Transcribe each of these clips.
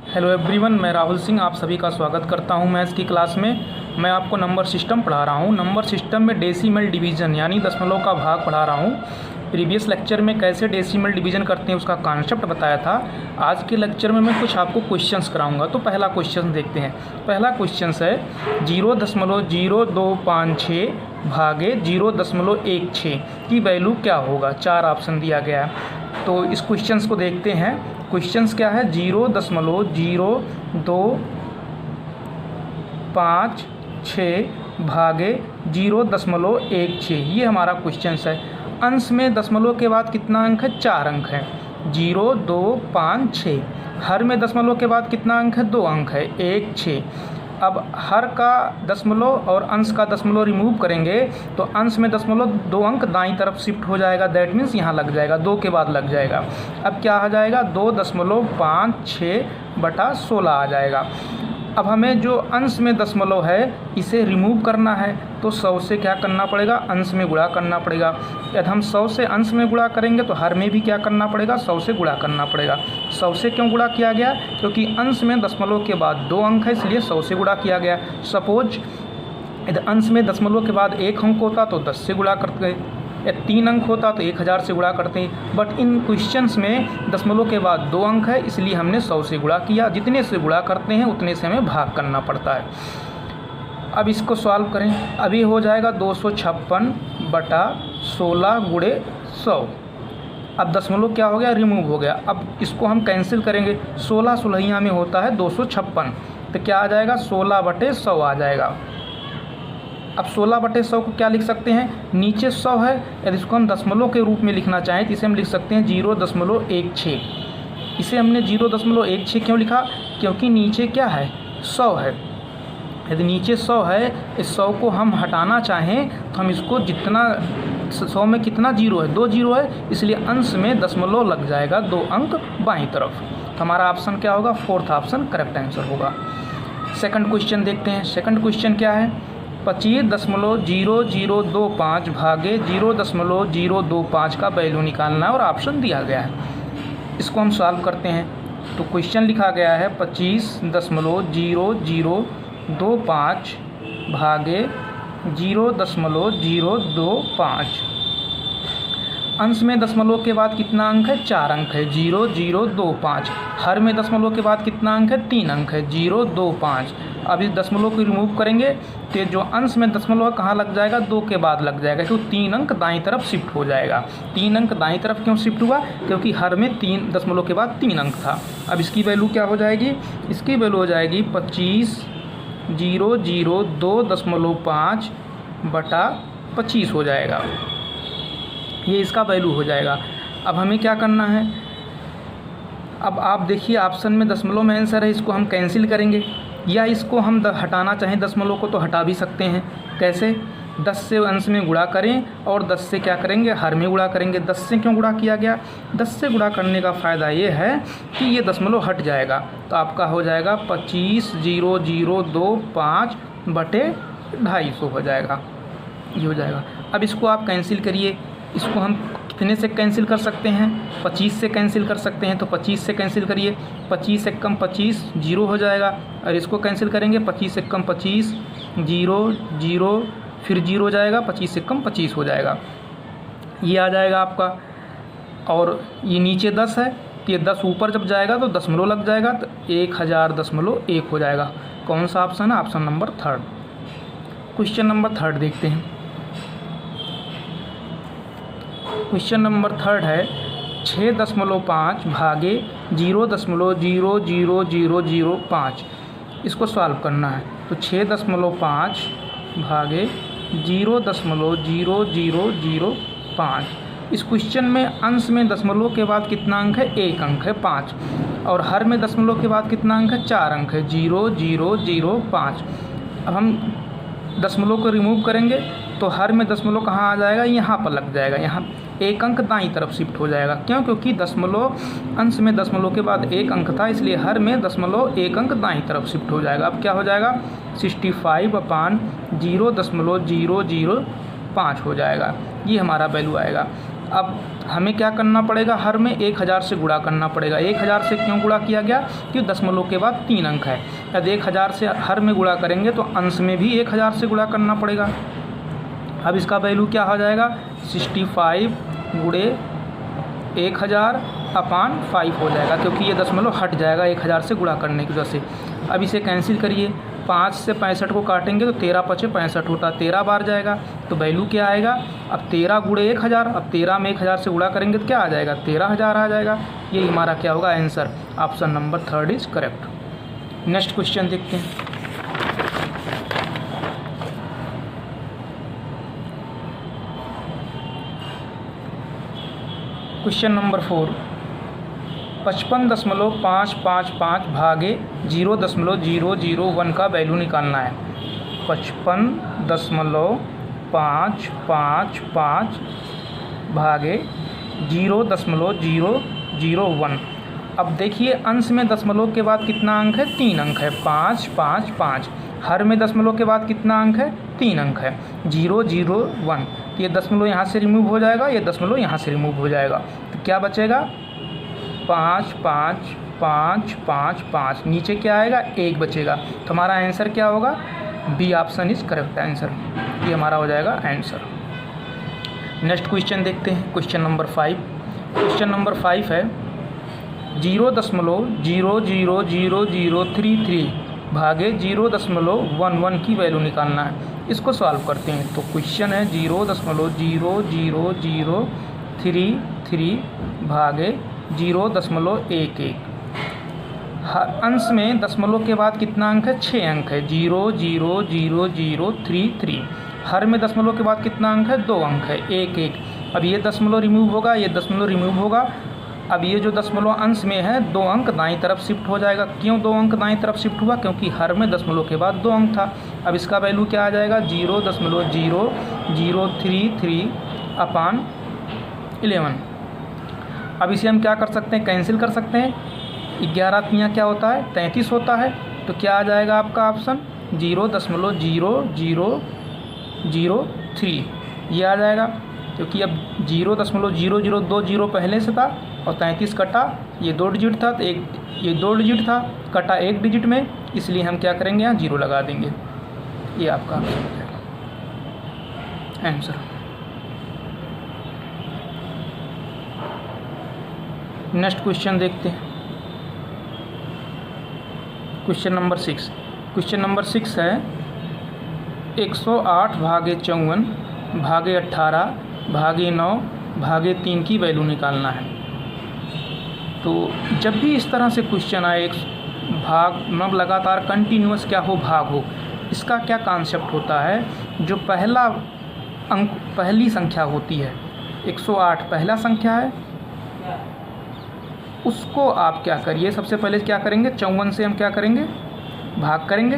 Hello everyone, मैं राहुल सिंह आप सभी का स्वागत करता हूं मैथ्स की क्लास में। मैं आपको नंबर सिस्टम पढ़ा रहा हूं। नंबर सिस्टम में डेसिमल डिवीज़न यानी दशमलव का भाग पढ़ा रहा हूं। प्रीवियस लेक्चर में कैसे डेसिमल डिवीज़न करते हैं उसका कॉन्सेप्ट बताया था। आज के लेक्चर में मैं कुछ आपको क्वेश्चंस कराऊंगा। तो पहला क्वेश्चन देखते हैं। पहला क्वेश्चन है 0.0256 भागे 0.16 की वैल्यू क्या होगा। 4 ऑप्शन दिया गया है। तो इस क्वेश्चंस को देखते हैं। क्वेश्चंस क्या है, 0.0256 भागे 0.16 ये हमारा क्वेश्चंस है। अंश में दशमलव के बाद कितना अंक है, 4 अंक है। 0, 2, 5, 6। हर में दशमलव के बाद कितना अंक है, 2 अंक है, 1, 6। अब हर का दशमलव और अंश का दशमलव रिमूव करेंगे तो अंश में दशमलव 2 अंक दाईं तरफ शिफ्ट हो जाएगा। दैट मीन्स यहाँ लग जाएगा, 2 के बाद लग जाएगा। अब क्या आ जाएगा, 2.56/16 आ जाएगा। अब हमें जो अंश में दशमलव है इसे रिमूव करना है तो 100 से क्या करना पड़ेगा, अंश में गुणा करना पड़ेगा। यदि हम 100 से अंश में गुणा करेंगे तो हर में भी क्या करना पड़ेगा, 100 से गुणा करना पड़ेगा। 100 से क्यों गुणा किया गया, क्योंकि अंश में दशमलव के बाद 2 अंक है, इसलिए 100 से गुणा किया गया। सपोज यदि अंश में दशमलव के बाद 1 अंक होता तो 10 से गुणा करते, या 3 अंक होता तो 1000 से गुणा करते हैं। बट इन क्वेश्चंस में दशमलव के बाद 2 अंक है, इसलिए हमने 100 से गुणा किया। जितने से गुणा करते हैं उतने से हमें भाग करना पड़ता है। अब इसको सॉल्व करें। अभी हो जाएगा 256/16 गुणे 100। अब दशमलव क्या हो गया, रिमूव हो गया। अब इसको हम कैंसिल करेंगे। 16 16 में होता है 256, तो क्या आ जाएगा, 16/100 आ जाएगा। अब 16/100 को क्या लिख सकते हैं, नीचे 100 है, यदि इसको हम दशमलव के रूप में लिखना चाहें तो इसे हम लिख सकते हैं 0.16। इसे हमने 0.16 क्यों लिखा, क्योंकि नीचे क्या है, 100 है। यदि नीचे 100 है, इस 100 को हम हटाना चाहें तो हम इसको जितना 100 में कितना जीरो है, 2 जीरो है, इसलिए अंश में दशमलव लग जाएगा, 2 अंक बाईं तरफ। तो हमारा ऑप्शन क्या होगा, 4th ऑप्शन करेक्ट आंसर होगा। सेकंड क्वेश्चन देखते हैं। सेकंड क्वेश्चन क्या है, 25.0025 भागे 0.025 का वैल्यू निकालना है और ऑप्शन दिया गया है। इसको हम सॉल्व करते हैं। तो क्वेश्चन लिखा गया है 25.0025 भागे 0.025। अंश में दशमलव के बाद कितना अंक है, 4 अंक है, 0025। हर में दशमलव के बाद कितना अंक है, 3 अंक है, 025। अब इस दशमलव को रिमूव करेंगे तो जो अंश में दशमलव कहाँ लग जाएगा, 2 के बाद लग जाएगा, क्योंकि 3 अंक दाईं तरफ शिफ्ट हो जाएगा। 3 अंक दाईं तरफ क्यों शिफ्ट हुआ, क्योंकि हर में 3 दशमलव के बाद 3 अंक था। अब इसकी वैल्यू क्या हो जाएगी, इसकी वैल्यू हो जाएगी 25,002.5/25 हो जाएगा। ये इसका वैल्यू हो जाएगा। अब हमें क्या करना है, अब आप देखिए ऑप्शन में दशमलव में आंसर है, इसको हम कैंसिल करेंगे, या इसको हम हटाना चाहें दशमलव को तो हटा भी सकते हैं। कैसे, 10 से अंश में गुणा करें और 10 से क्या करेंगे, हर में गुणा करेंगे। 10 से क्यों गुणा किया गया, 10 से गुणा करने का फ़ायदा ये है कि ये दशमलव हट जाएगा। तो आपका हो जाएगा 25,002.5/250 हो जाएगा, ये हो जाएगा। अब इसको आप कैंसिल करिए। इसको हम कितने से कैंसिल कर सकते हैं, 25 से कैंसिल कर सकते हैं। तो 25 से कैंसिल करिए, 25 से कम 25 जीरो हो जाएगा। और इसको कैंसिल करेंगे, 25 से कम 25 0 0 फिर 0 हो जाएगा, 25 से कम 25 हो जाएगा, ये आ जाएगा आपका। और ये नीचे 10 है तो ये 10 ऊपर जब जाएगा तो दशमलव लग जाएगा, तो 1000.1 हो जाएगा। कौन सा ऑप्शन है, option number 3rd। Question number 3rd देखते हैं। क्वेश्चन नंबर 3rd है 6.5 भागे 0.00005। इसको सॉल्व करना है। तो 6.5 भागे 0.0005। इस क्वेश्चन में अंश में दशमलव के बाद कितना अंक है, 1 अंक है, 5। और हर में दशमलव के बाद कितना अंक है, 4 अंक है, 0005। अब हम दशमलव को रिमूव करेंगे तो हर में दशमलव कहाँ आ जाएगा, यहाँ पर लग जाएगा। यहाँ 1 अंक दाईं तरफ शिफ्ट हो जाएगा। क्यों, क्योंकि दशमलव अंश में दशमलव के बाद 1 अंक था, इसलिए हर में दशमलव 1 अंक दाईं तरफ शिफ्ट हो जाएगा। अब क्या हो जाएगा, 65/0.005 हो जाएगा। ये हमारा वैल्यू आएगा। अब हमें क्या करना पड़ेगा, हर में 1000 से गुणा करना पड़ेगा। 1000 से क्यों गुणा किया गया, क्योंकि दशमलव के बाद 3 अंक है। यदि 1000 से हर में गुणा करेंगे तो अंश में भी 1000 से गुणा करना पड़ेगा। अब इसका वैल्यू क्या हो जाएगा, 65 गुणे 1000/5 हो जाएगा, क्योंकि ये दशमलव हट जाएगा 1000 से गुणा करने की वजह से। अब इसे कैंसिल करिए, 5 से 65 को काटेंगे तो 13 × 5 = 65 होता है, 13 बार जाएगा। तो वैल्यू क्या आएगा, अब 13 गुणे 1000, अब 13 में 1000 से गुणा करेंगे तो क्या आ जाएगा, 13000 आ जाएगा। यही हमारा क्या होगा answer, option number 3 is correct. Next question देखते हैं। क्वेश्चन नंबर 4, 55.555 भागे 0.001 का वैल्यू निकालना है। 55.555 भागे 0.001। अब देखिए अंश में दशमलव के बाद कितना अंक है, 3 अंक है, 5 5 5। हर में दशमलव के बाद कितना अंक है, 3 अंक है, 001। तो ये दशमलव यहाँ से रिमूव हो जाएगा, ये दशमलव यहाँ से रिमूव हो जाएगा, तो क्या बचेगा, 5 5 5 5 5। नीचे क्या आएगा, 1 बचेगा। तो हमारा आंसर क्या होगा, B option is correct answer. ये हमारा हो जाएगा आंसर। नेक्स्ट क्वेश्चन देखते हैं, क्वेश्चन नंबर 5। क्वेश्चन नंबर 5 है 0.00033 भागे 0.11 की वैल्यू निकालना है। इसको सॉल्व करते हैं। तो क्वेश्चन है 0.00033 भागे 0.11। अंश में दशमलव के बाद कितना अंक है, 6 अंक है, 0.00033। हर में दशमलव के बाद कितना अंक है, 2 अंक है, 1 1। अब ये दशमलव रिमूव होगा, ये दशमलव रिमूव होगा। अब ये जो दशमलव अंश में है 2 अंक दाईं तरफ शिफ्ट हो जाएगा। क्यों 2 अंक दाईं तरफ शिफ्ट हुआ, क्योंकि हर में दशमलव के बाद 2 अंक था। अब इसका वैल्यू क्या आ जाएगा, 0.0033/11। अब इसे हम क्या कर सकते हैं, कैंसिल कर सकते हैं। 11 तियाँ क्या होता है, 33 होता है। तो क्या आ जाएगा आपका ऑप्शन 0.0003 ये आ जाएगा, क्योंकि अब 0.0020 पहले से था और 33 कटा, ये 2 डिजिट था, तो ये 2 डिजिट था, कटा 1 डिजिट में, इसलिए हम क्या करेंगे, यहाँ 0 लगा देंगे। ये आपका आंसर। नेक्स्ट क्वेश्चन देखते हैं, क्वेश्चन नंबर 6। क्वेश्चन नंबर 6 है 108 भागे 54 भागे 18 भागे 9 भागे 3 की वैल्यू निकालना है। तो जब भी इस तरह से क्वेश्चन आए, एक भाग मतलब लगातार कंटिन्यूअस क्या हो, भाग हो, इसका क्या कॉन्सेप्ट होता है, जो पहला अंक पहली संख्या होती है, 108 पहला संख्या है, उसको आप क्या करिए, सबसे पहले क्या करेंगे, 54 से हम क्या करेंगे, भाग करेंगे।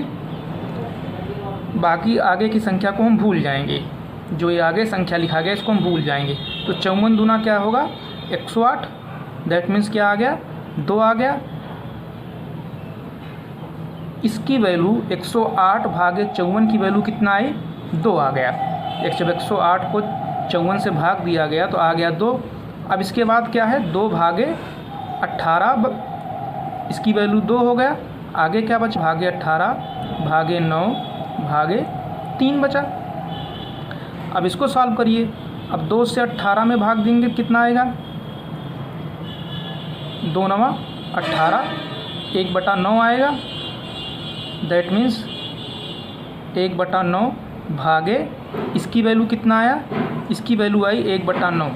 बाकी आगे की संख्या को हम भूल जाएंगे, जो ये आगे संख्या लिखा गया इसको हम भूल जाएंगे। तो 54 दूना क्या होगा, 108। दैट मीन्स क्या आ गया, 2 आ गया। इसकी वैल्यू 108 भागे 54 की वैल्यू कितना आई, 2 आ गया। जब 108 को 54 से भाग दिया गया तो आ गया 2। अब इसके बाद क्या है, 2 भागे 18, इसकी वैल्यू 2 हो गया। आगे क्या बचा, भागे 18 भागे 9 भागे 3 बचा। अब इसको सॉल्व करिए। अब 2 से 18 में भाग देंगे कितना आएगा, 2 9 18, 1/9 आएगा। दैट मीन्स 1/9 भागे, इसकी वैल्यू कितना आया, इसकी वैल्यू आई 1/9,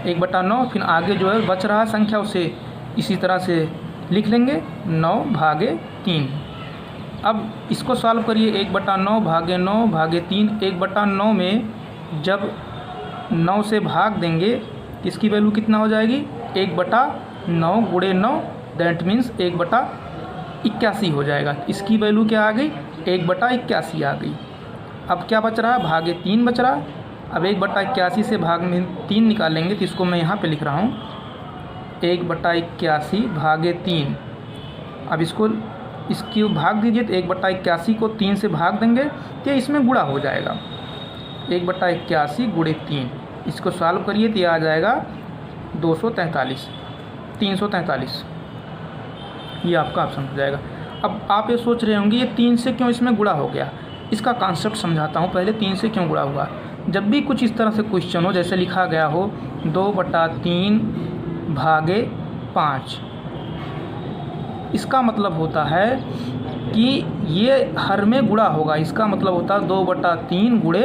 1/9। फिर आगे जो है बच रहा संख्या उसे इसी तरह से लिख लेंगे, 9 भागे 3। अब इसको सॉल्व करिए, 1/9 भागे 9 भागे 3। 1/9 में जब 9 से भाग देंगे इसकी वैल्यू कितना हो जाएगी, 1/9 गुणे 9, दैट मीन्स 1/81 हो जाएगा। इसकी वैल्यू क्या आ गई, 1/81 आ गई। अब क्या बच रहा है, भागे 3 बच रहा। अब 1/81 से भाग में 3 निकालेंगे, तो इसको मैं यहाँ पे लिख रहा हूँ 1/81 भागे 3। अब इसकी भाग दीजिए, तो 1/81 को 3 से भाग देंगे तो इसमें गुणा हो जाएगा, 1/81 गुणे 3। इसको सॉल्व करिए तो ये आ जाएगा 243, 343, ये आपका ऑप्शन हो जाएगा। अब आप ये सोच रहे होंगे ये 3 से क्यों इसमें गुणा हो गया, इसका कॉन्सेप्ट समझाता हूँ पहले। 3 से क्यों गुणा हुआ, जब भी कुछ इस तरह से क्वेश्चन हो, जैसे लिखा गया हो 2/3 भागे 5, इसका मतलब होता है कि ये हर में गुणा होगा। इसका मतलब होता है 2/3 गुणे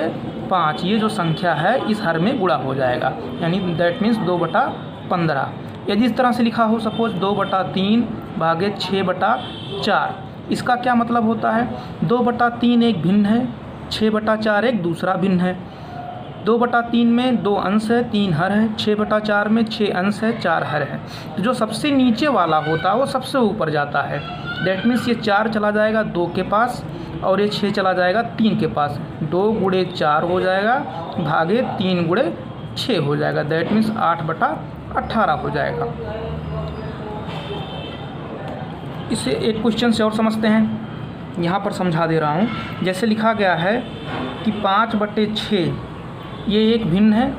5, ये जो संख्या है इस हर में गुणा हो जाएगा, यानी दैट मीन्स 2/15। यदि इस तरह से लिखा हो सपोज 2/3 भागे 6/4, इसका क्या मतलब होता है, 2/3 एक भिन्न है, 6/4 एक दूसरा भिन्न है। 2/3 में 2 अंश है, 3 हर है, 6/4 में 6 अंश है, 4 हर है। तो जो सबसे नीचे वाला होता है वो सबसे ऊपर जाता है। दैट मीन्स ये 4 चला जाएगा 2 के पास और ये 6 चला जाएगा 3 के पास। 2 गुणे 4 हो जाएगा भागे 3 गुणे 6 हो जाएगा। दैट मीन्स 8/18 हो जाएगा। इसे एक क्वेश्चन से और समझते हैं, यहाँ पर समझा दे रहा हूँ। जैसे लिखा गया है कि 5/6 ये एक भिन्न है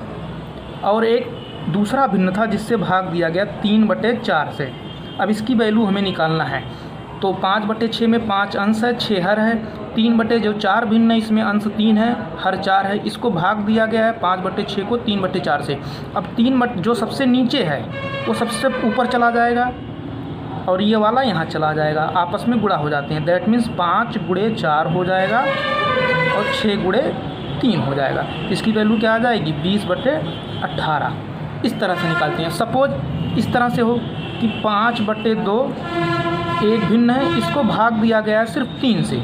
और एक दूसरा भिन्न था जिससे भाग दिया गया 3/4 से। अब इसकी वैल्यू हमें निकालना है। तो 5/6 में 5 अंश है, 6 हर है, 3/4 भिन्न है, इसमें अंश 3 है, हर 4 है। इसको भाग दिया गया है 5/6 को 3/4 से। अब 3 जो सबसे नीचे है वो सबसे ऊपर चला जाएगा और ये वाला यहाँ चला जाएगा, आपस में गुणा हो जाते हैं। दैट मीन्स 5 गुणे 4 हो जाएगा और 6 गुणे 3 हो जाएगा। इसकी वैल्यू क्या आ जाएगी 20/18। इस तरह से निकालते हैं। सपोज इस तरह से हो कि 5/2 एक भिन्न है, इसको भाग दिया गया है सिर्फ 3 से,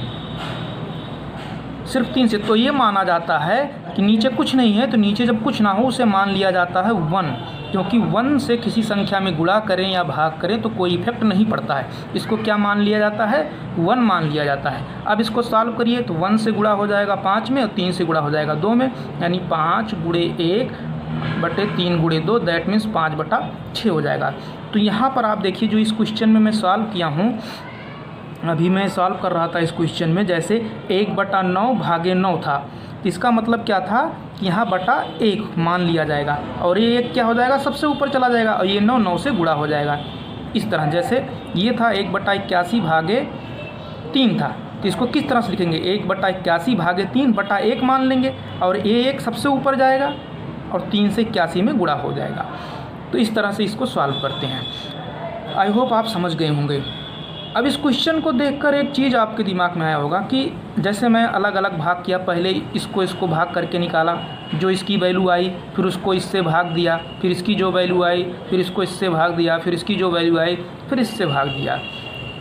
सिर्फ 3 से। तो ये माना जाता है कि नीचे कुछ नहीं है, तो नीचे जब कुछ ना हो उसे मान लिया जाता है 1, क्योंकि 1 से किसी संख्या में गुणा करें या भाग करें तो कोई इफेक्ट नहीं पड़ता है। इसको क्या मान लिया जाता है, 1 मान लिया जाता है। अब इसको सॉल्व करिए तो 1 से गुणा हो जाएगा 5 में और 3 से गुणा हो जाएगा 2 में, यानी 5 गुणे 1/3 गुणे 2, दैट मीन्स 5/6 हो जाएगा। तो यहाँ पर आप देखिए जो इस क्वेश्चन में मैं सॉल्व किया हूँ, अभी मैं सॉल्व कर रहा था इस क्वेश्चन में, जैसे 1/9 भागे 9 था, तो इसका मतलब क्या था कि यहाँ बटा 1 मान लिया जाएगा और ये 1 क्या हो जाएगा सबसे ऊपर चला जाएगा और ये 9 से गुणा हो जाएगा। इस तरह जैसे ये था 1/81 भागे 3 था, तो इसको किस तरह से लिखेंगे, 1/81 भागे 3/1 मान लेंगे और ये 1 सबसे ऊपर जाएगा और 3 से 81 में गुणा हो जाएगा। तो इस तरह से इसको सॉल्व करते हैं। आई होप आप समझ गए होंगे। अब इस क्वेश्चन को देखकर एक चीज़ आपके दिमाग में आया होगा कि जैसे मैं अलग अलग भाग किया, पहले इसको भाग करके निकाला, जो इसकी वैल्यू आई, फिर उसको इससे भाग दिया, फिर इसकी जो वैल्यू आई, फिर इसको इससे भाग दिया, फिर इसकी जो वैल्यू आई, फिर इससे भाग दिया।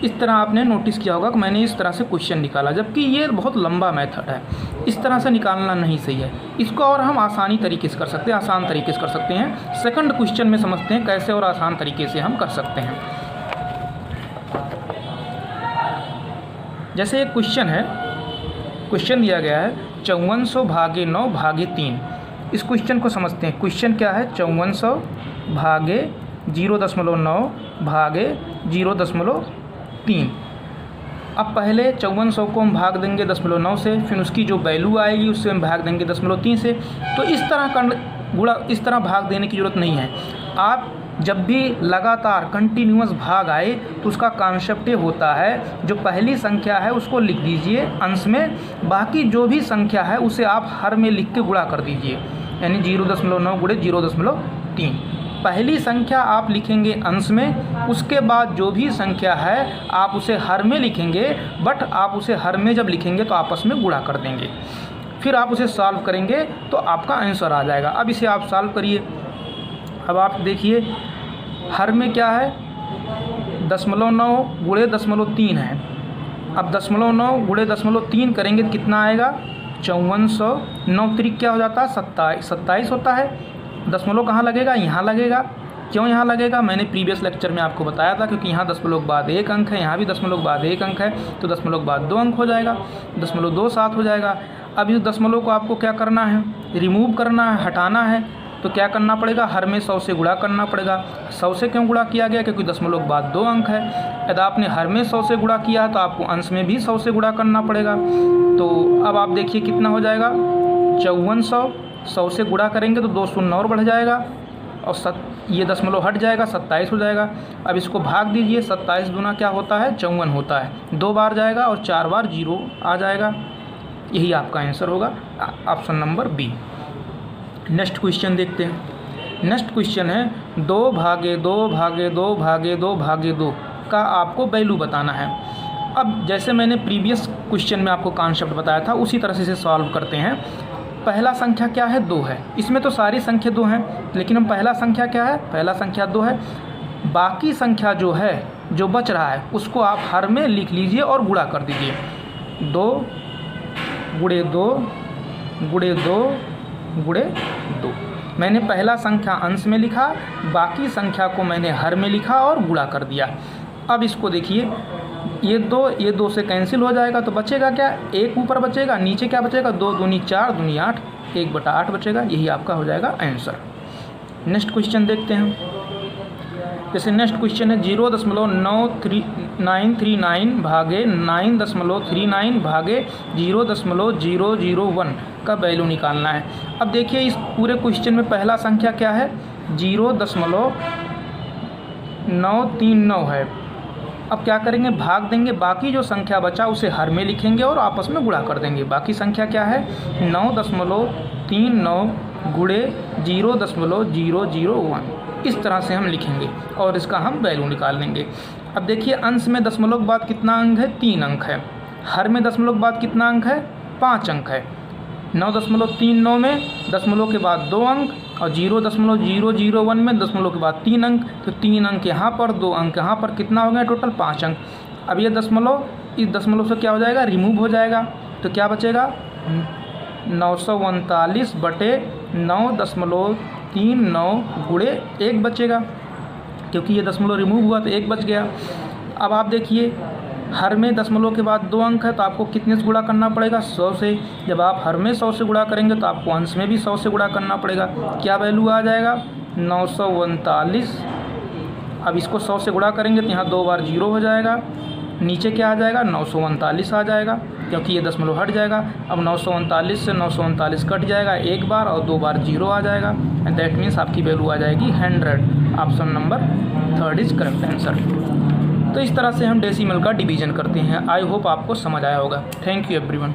इस तरह आपने नोटिस किया होगा कि मैंने इस तरह से क्वेश्चन निकाला, जबकि ये बहुत लंबा मेथड है। इस तरह से निकालना नहीं सही है। इसको और हम आसानी तरीके से कर सकते हैं, आसान तरीके से कर सकते हैं। सेकंड क्वेश्चन में समझते हैं कैसे और आसान तरीके से हम कर सकते हैं। जैसे एक क्वेश्चन है, क्वेश्चन दिया गया है 5400 भागे 9 भागे 3। इस क्वेश्चन को समझते हैं। क्वेश्चन क्या है, 5400 भागे 0.9 भागे 0.3। अब पहले 5400 को हम भाग देंगे 0.9 से, फिर उसकी जो वैल्यू आएगी उससे हम भाग देंगे 0.3 से। तो इस तरह भाग देने की ज़रूरत नहीं है। आप जब भी लगातार कंटिन्यूअस भाग आए तो उसका कॉन्सेप्ट ये होता है, जो पहली संख्या है उसको लिख दीजिए अंश में, बाकी जो भी संख्या है उसे आप हर में लिख के गुणा कर दीजिए, यानी 0.9 गुणे 0.3। पहली संख्या आप लिखेंगे अंश में, उसके बाद जो भी संख्या है आप उसे हर में लिखेंगे, बट आप उसे हर में जब लिखेंगे तो आपस में गुणा कर देंगे। फिर आप उसे सॉल्व करेंगे तो आपका आंसर आ जाएगा। अब इसे आप सॉल्व करिए। अब आप देखिए हर में क्या है, 0.9 गुणे 0.3 है। अब 0.9 गुणे 0.3 करेंगे तो कितना आएगा, 5400। 9 त्रिक क्या हो जाता है, 27 होता है। दशमलव कहाँ लगेगा, यहाँ लगेगा। क्यों यहाँ लगेगा, मैंने प्रीवियस लेक्चर में आपको बताया था, क्योंकि यहाँ दशमलव के बाद 1 अंक है, यहाँ भी दशमलव के बाद 1 अंक है, तो दशमलव के बाद 2 अंक हो जाएगा, 0.27 हो जाएगा। अब इस दशमलव को आपको क्या करना है, रिमूव करना है, हटाना है। तो क्या करना पड़ेगा, हर में 100 से गुणा करना पड़ेगा। 100 से क्यों गुणा किया गया, क्योंकि दशमलव के बाद 2 अंक है। यदि आपने हर में 100 से गुणा किया तो आपको अंश में भी 100 से गुणा करना पड़ेगा। तो अब आप देखिए कितना हो जाएगा, 5400 100 से गुणा करेंगे तो 2 शून्य और बढ़ जाएगा और ये दशमलव हट जाएगा, 27 हो जाएगा। अब इसको भाग दीजिए, 27 दूना क्या होता है, 54 होता है। 2 बार जाएगा और 4 बार 0 आ जाएगा। यही आपका आंसर होगा, option number B. Next question देखते हैं। नेक्स्ट क्वेश्चन है 2 भागे 2 भागे 2 भागे 2 भागे 2 का आपको वैल्यू बताना है। अब जैसे मैंने प्रीवियस क्वेश्चन में आपको कॉन्सेप्ट बताया था, उसी तरह से इसे सॉल्व करते हैं। पहला संख्या क्या है, 2 है। इसमें तो सारी संख्या 2 हैं, लेकिन हम पहला संख्या क्या है, पहला संख्या 2 है। बाकी संख्या जो है, जो बच रहा है, उसको आप हर में लिख लीजिए और गुणा कर दीजिए। 2 गुणे 2 गुणे 2 गुणे 2। मैंने पहला संख्या अंश में लिखा, बाकी संख्या को मैंने हर में लिखा और गुणा कर दिया। अब इसको देखिए, ये 2 से कैंसिल हो जाएगा तो बचेगा क्या, 1 ऊपर बचेगा, नीचे क्या बचेगा, 2 दूनी 4 दूनी 8, 1/8 बचेगा। यही आपका हो जाएगा आंसर। नेक्स्ट क्वेश्चन देखते हैं। जैसे नेक्स्ट क्वेश्चन है 0.93939 भागे 9.39 भागे 0.001 का वैल्यू निकालना है। अब देखिए इस पूरे क्वेश्चन में पहला संख्या क्या है, 0.939 है। अब क्या करेंगे, भाग देंगे, बाकी जो संख्या बचा उसे हर में लिखेंगे और आपस में गुणा कर देंगे। बाकी संख्या क्या है, 9.39 गुणे 0.001। इस तरह से हम लिखेंगे और इसका हम वैल्यू निकाल लेंगे। अब देखिए अंश में दशमलव के बाद कितना अंक है, 3 अंक है। हर में दशमलव के बाद कितना अंक है, 5 अंक है। 9.39 में दशमलव के बाद 2 अंक और 0.001 में दशमलव के बाद 3 अंक। तो 3 अंक यहाँ पर, 2 अंक यहाँ पर, कितना हो गया टोटल 5 अंक। अब ये दशमलव इस दशमलव से क्या हो जाएगा, रिमूव हो जाएगा। तो क्या बचेगा, 939/9.39 गुणे 1 बचेगा, क्योंकि ये दशमलव रिमूव हुआ तो 1 बच गया। अब आप देखिए हर में दशमलव के बाद 2 अंक है तो आपको कितने से गुणा करना पड़ेगा, 100 से। जब आप हर में 100 से गुणा करेंगे तो आपको अंश में भी 100 से गुणा करना पड़ेगा। क्या वैल्यू आ जाएगा, 939। अब इसको 100 से गुणा करेंगे तो यहाँ 2 बार 0 हो जाएगा, नीचे क्या आ जाएगा, 939 आ जाएगा, क्योंकि ये दशमलव हट जाएगा। अब 939 से 939 कट जाएगा 1 बार और 2 बार 0 आ जाएगा। एंड दैट मीन्स आपकी वैल्यू आ जाएगी 100। Option number 3 is correct answer. तो इस तरह से हम डेसिमल का डिवीजन करते हैं। आई होप आपको समझ आया होगा। Thank you everyone.